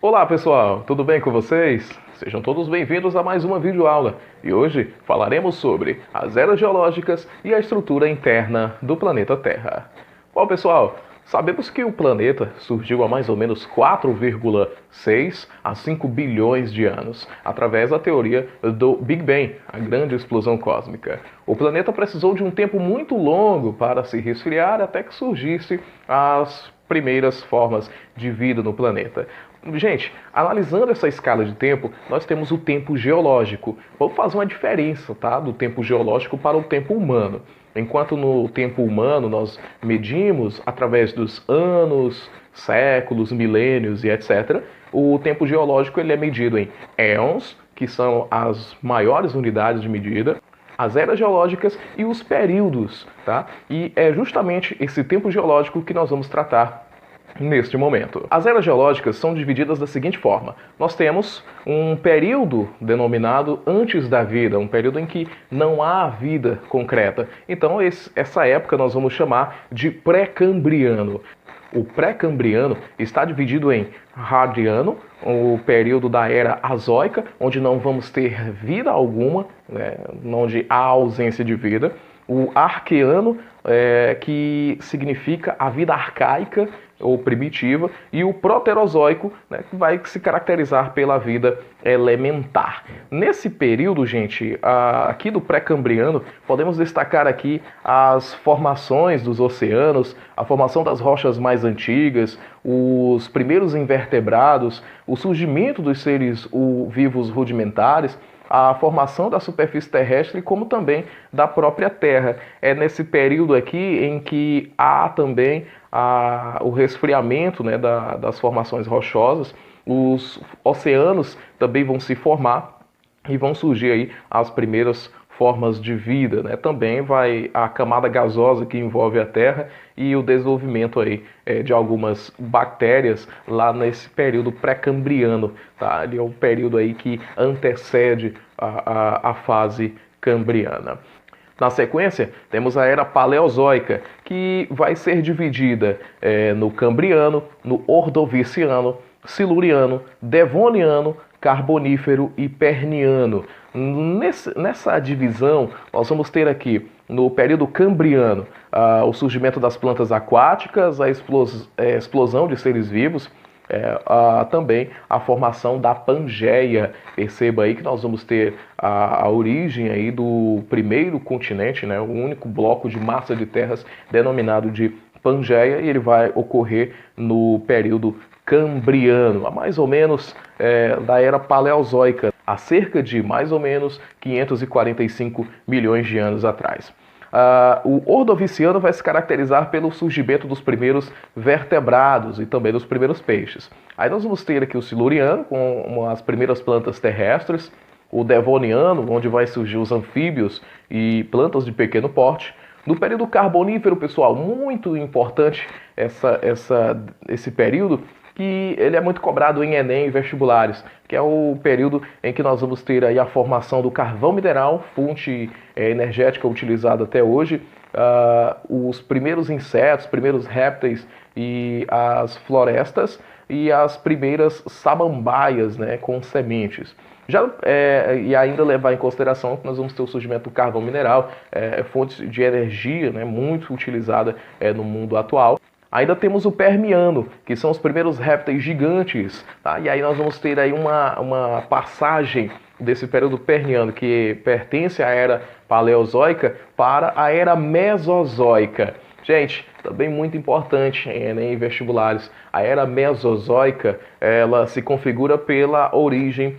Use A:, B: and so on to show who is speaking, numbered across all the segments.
A: Olá pessoal, tudo bem com vocês? Sejam todos bem-vindos a mais uma videoaula e hoje falaremos sobre as eras geológicas e a estrutura interna do planeta Terra. Bom pessoal, sabemos que o planeta surgiu há mais ou menos 4,6 a 5 bilhões de anos, através da teoria do Big Bang, a grande explosão cósmica. O planeta precisou de um tempo muito longo para se resfriar até que surgisse as primeiras formas de vida no planeta. Gente, analisando essa escala de tempo, nós temos o tempo geológico. Vamos fazer uma diferença, tá, do tempo geológico para o tempo humano. Enquanto no tempo humano nós medimos através dos anos, séculos, milênios e etc., o tempo geológico ele é medido em éons, que são as maiores unidades de medida, as eras geológicas e os períodos, tá? E é justamente esse tempo geológico que nós vamos tratar neste momento. As eras geológicas são divididas da seguinte forma: nós temos um período denominado antes da vida, um período em que não há vida concreta. Então essa época nós vamos chamar de pré-cambriano. O pré-cambriano está dividido em Radiano, o período da era Azoica, onde não vamos ter vida alguma, né, onde há ausência de vida. O Arqueano, que significa a vida arcaica ou primitiva, e o Proterozoico, né, que vai se caracterizar pela vida elementar. Nesse período, gente, aqui do pré-cambriano, podemos destacar aqui as formações dos oceanos, a formação das rochas mais antigas, os primeiros invertebrados, o surgimento dos seres vivos rudimentares, a formação da superfície terrestre, como também da própria Terra. É nesse período aqui em que há também o resfriamento, né, das formações rochosas. Os oceanos também vão se formar e vão surgir aí as primeiras formas de vida, né? Também vai a camada gasosa que envolve a Terra e o desenvolvimento aí de algumas bactérias lá nesse período pré-cambriano, tá? Ele é o período aí que antecede a fase cambriana. Na sequência, temos a era paleozoica, que vai ser dividida no cambriano, no ordoviciano, siluriano, devoniano, carbonífero e perniano. Nessa divisão, nós vamos ter aqui, no período cambriano, o surgimento das plantas aquáticas, a explosão de seres vivos, também a formação da Pangeia. Perceba aí que nós vamos ter a origem aí do primeiro continente, né, o único bloco de massa de terras denominado de Pangeia, e ele vai ocorrer no período cambriano, a mais ou menos da era paleozoica, há cerca de mais ou menos 545 milhões de anos atrás. O ordoviciano vai se caracterizar pelo surgimento dos primeiros vertebrados e também dos primeiros peixes. Aí nós vamos ter aqui o siluriano, com as primeiras plantas terrestres, o devoniano, onde vai surgir os anfíbios e plantas de pequeno porte. No período carbonífero, pessoal, muito importante esse período, que ele é muito cobrado em Enem e vestibulares, que é o período em que nós vamos ter aí a formação do carvão mineral, fonte energética utilizada até hoje, os primeiros insetos, primeiros répteis e as florestas e as primeiras samambaias, né, com sementes. E ainda levar em consideração que nós vamos ter o surgimento do carvão mineral, fonte de energia, né, muito utilizada no mundo atual. Ainda temos o Permiano, que são os primeiros répteis gigantes, tá? E aí nós vamos ter aí uma passagem desse período Permiano, que pertence à era paleozoica, para a era mesozoica. Gente, também muito importante em vestibulares, a era mesozoica, ela se configura pela origem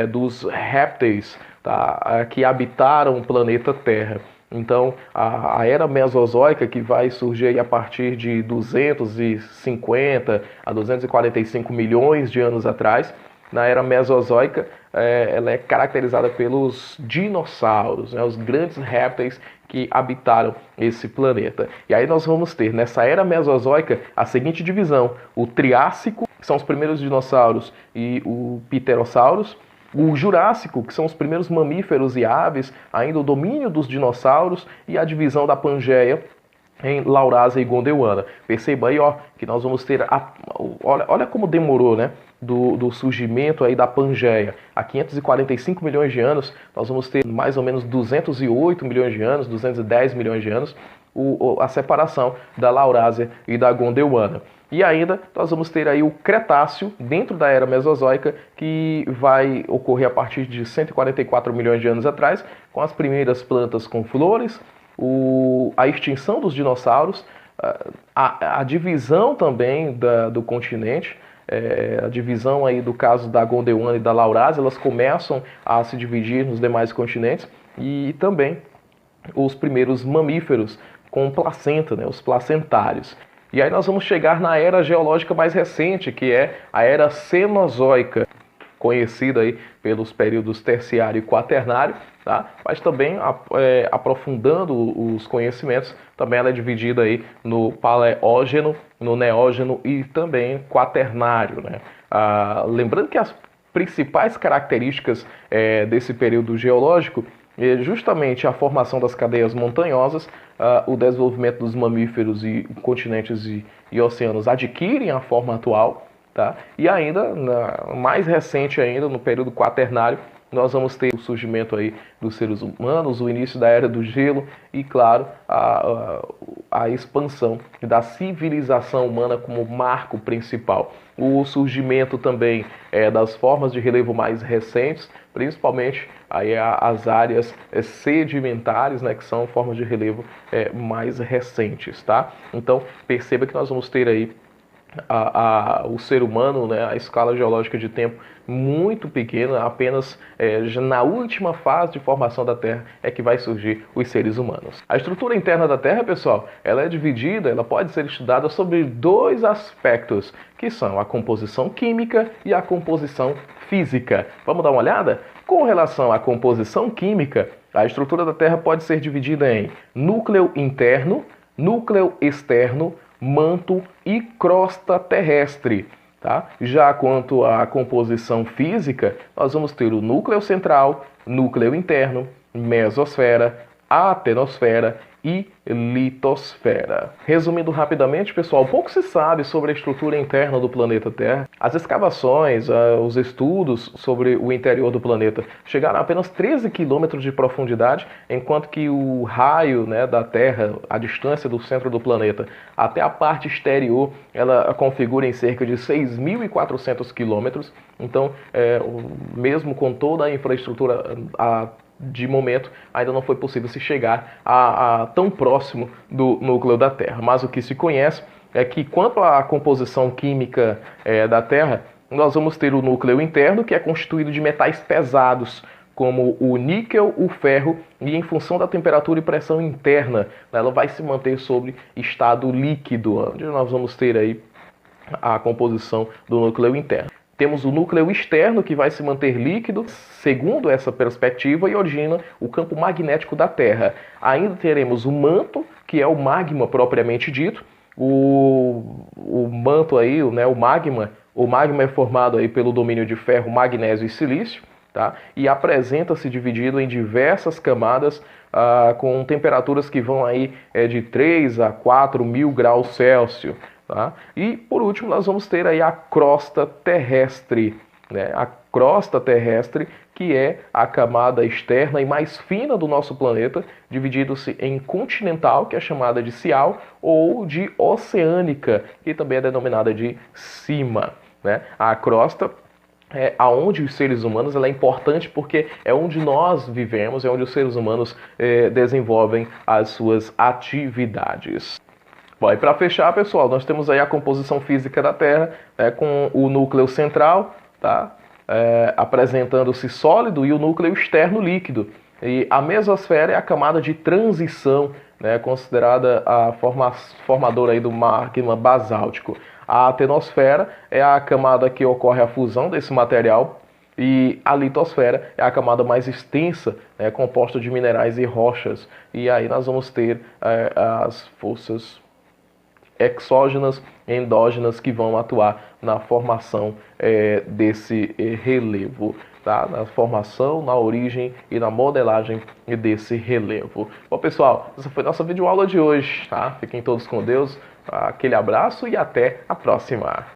A: dos répteis, tá, que habitaram o planeta Terra. Então, a era mesozoica, que vai surgir a partir de 250 a 245 milhões de anos atrás, na era mesozoica, ela é caracterizada pelos dinossauros, né, os grandes répteis que habitaram esse planeta. E aí nós vamos ter, nessa era mesozoica, a seguinte divisão: o Triássico, que são os primeiros dinossauros, e o Pterossauros. O Jurássico, que são os primeiros mamíferos e aves, ainda o domínio dos dinossauros, e a divisão da Pangeia, em Laurásia e Gondwana. Perceba aí, ó, que nós vamos ter olha como demorou, né? Do surgimento aí da Pangeia. Há 545 milhões de anos, nós vamos ter mais ou menos 208 milhões de anos, 210 milhões de anos, a separação da Laurásia e da Gondwana. E ainda nós vamos ter aí o Cretáceo, dentro da Era Mesozoica, que vai ocorrer a partir de 144 milhões de anos atrás, com as primeiras plantas com flores, a extinção dos dinossauros, a divisão também do continente, a divisão aí do caso da Gondwana e da Laurásia, elas começam a se dividir nos demais continentes, e também os primeiros mamíferos com placenta, né, os placentários. E aí nós vamos chegar na era geológica mais recente, que é a Era Cenozoica, conhecida aí pelos períodos terciário e quaternário, tá? Mas também aprofundando os conhecimentos, também ela é dividida aí no Paleógeno, no Neógeno e também quaternário, né? Lembrando que as principais características desse período geológico é justamente a formação das cadeias montanhosas, o desenvolvimento dos mamíferos e continentes e oceanos adquirem a forma atual, tá? E ainda, mais recente ainda, no período quaternário, nós vamos ter o surgimento aí dos seres humanos, o início da Era do Gelo e, claro, a expansão da civilização humana como marco principal. O surgimento também das formas de relevo mais recentes, principalmente aí as áreas sedimentares, né, que são formas de relevo mais recentes, tá? Então, perceba que nós vamos ter aí o ser humano, né, a escala geológica de tempo muito pequena, apenas na última fase de formação da Terra é que vai surgir os seres humanos. A estrutura interna da Terra, pessoal, ela é dividida, ela pode ser estudada sobre dois aspectos, que são a composição química e a composição física. Vamos dar uma olhada? Com relação à composição química, a estrutura da Terra pode ser dividida em núcleo interno, núcleo externo, manto e crosta terrestre. Tá? Já quanto à composição física, nós vamos ter o núcleo central, núcleo interno, mesosfera, atenosfera e litosfera. Resumindo rapidamente, pessoal, pouco se sabe sobre a estrutura interna do planeta Terra. As escavações, os estudos sobre o interior do planeta chegaram a apenas 13 quilômetros de profundidade, enquanto que o raio, né, da Terra, a distância do centro do planeta até a parte exterior, ela configura em cerca de 6.400 quilômetros. Então, mesmo com toda a infraestrutura de momento, ainda não foi possível se chegar a tão próximo do núcleo da Terra. Mas o que se conhece é que, quanto à composição química da Terra, nós vamos ter o núcleo interno, que é constituído de metais pesados, como o níquel, o ferro, e em função da temperatura e pressão interna, ela vai se manter sobre estado líquido, onde nós vamos ter aí a composição do núcleo interno. Temos o núcleo externo, que vai se manter líquido, segundo essa perspectiva, e origina o campo magnético da Terra. Ainda teremos o manto, que é o magma propriamente dito. O manto aí, né, o magma é formado aí pelo domínio de ferro, magnésio e silício, tá? E apresenta-se dividido em diversas camadas, com temperaturas que vão aí de 3 a 4 mil graus Celsius. Tá? E por último nós vamos ter aí a crosta terrestre, né? A crosta terrestre, que é a camada externa e mais fina do nosso planeta, dividido-se em continental, que é chamada de cial, ou de oceânica, que também é denominada de cima, né? A crosta aonde os seres humanos, ela é importante porque é onde nós vivemos, é onde os seres humanos desenvolvem as suas atividades. Bom, e para fechar, pessoal, nós temos aí a composição física da Terra, com o núcleo central, tá? Apresentando-se sólido, e o núcleo externo líquido. E a mesosfera é a camada de transição, né, considerada a formadora aí do magma basáltico. A atenosfera é a camada que ocorre a fusão desse material, e a litosfera é a camada mais extensa, né, composta de minerais e rochas. E aí nós vamos ter as forças exógenas e endógenas que vão atuar na formação desse relevo. tá? Na formação, na origem e na modelagem desse relevo. Bom, pessoal, essa foi nossa videoaula de hoje, tá? Fiquem todos com Deus, aquele abraço e até a próxima!